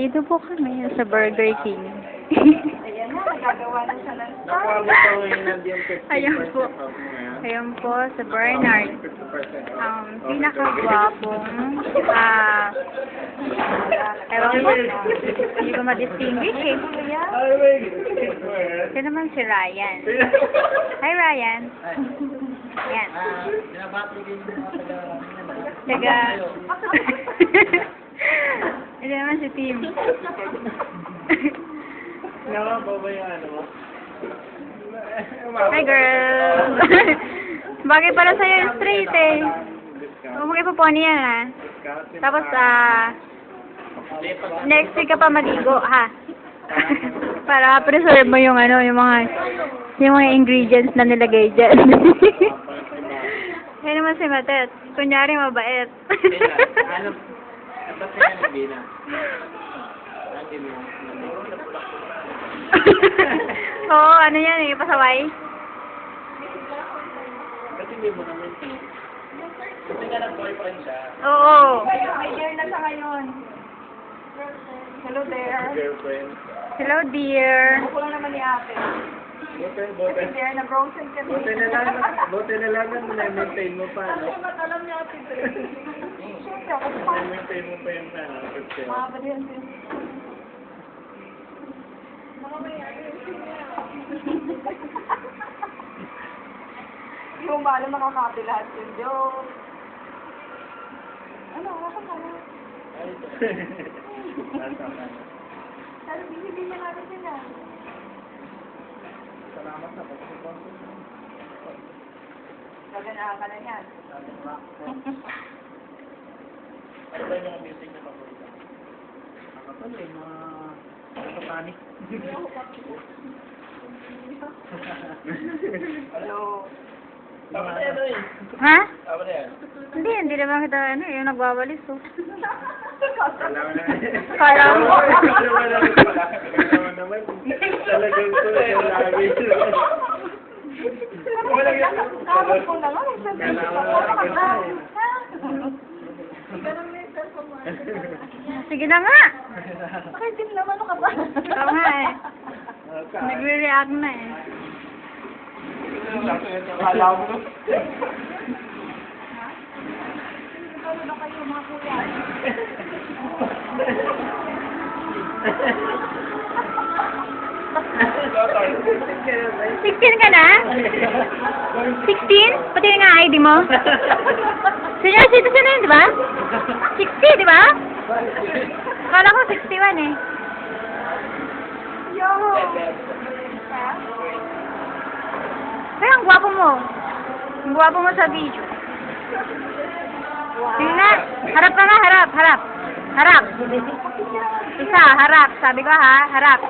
Dito po kami sa Burger King. Ayan na, nagagawa na siya ng Ayan po. Ayan po sa Bernard. Ang pinakagwapong, ewan ko, hindi ko ma-distinguish eh. Ito naman si Ryan. Hi Ryan. Yan. Taga. Ito naman si Tim. Hi girl. Bagay pala sa'yo yung straight eh. Huwag mo kayo puponi yan ha. Tapos next week ka pa maligo ha. Para preserve mo yung ano, yung mga ingredients na nilagay dyan. Yan naman si Matet. Kunyari mabait. Oo, ano yan eh, pasaway. Kasi hindi mo naman. Kasi nga nag-boyfriend siya. Oo. May year na siya ngayon. Hello there. Girlfriend. Hello dear. Ako lang naman ni ate. Buti Kasi there, nag-frozen kami. buti na lang na-maintain mo pa, no? Ba't alam niya ate Dre? Siyempre, ako pa. Na-maintain mo pa yung picture. Mga ba din din? Mga may yung bala makakapi lahat yung joke. Ano, ako ka na. Pero hindi niya natin sila. Salamat na po. Gaganaan ka na yan. Ano ba yung mga music na paborito? Ako pa rin, mga Titanic. Hello. Tama na yan, eh. Ha? Tama na yan. Hindi naman kita ano, yung nagwawalis oh. Alam na. Kala mo. Alam naman. Talagang ko yung lagi. Tapos ko na nga. Sige na nga. Bakit din naman ano ka ba? Ikaw nga eh. Nagre-react na eh. Alam mo. Ano na kayo mga kuya? Sixteen ka na? 16? Pati nga ID mo? Senior citizen na yun, di ba? 60, di ba? Kala ko 61 eh. Yo! Kaya ang gwapo mo. Ang gwapo mo sa video. Sige na. Harap ka nga, harap. Harap. Harap. Isa, harap. Sabi ko ha, harap.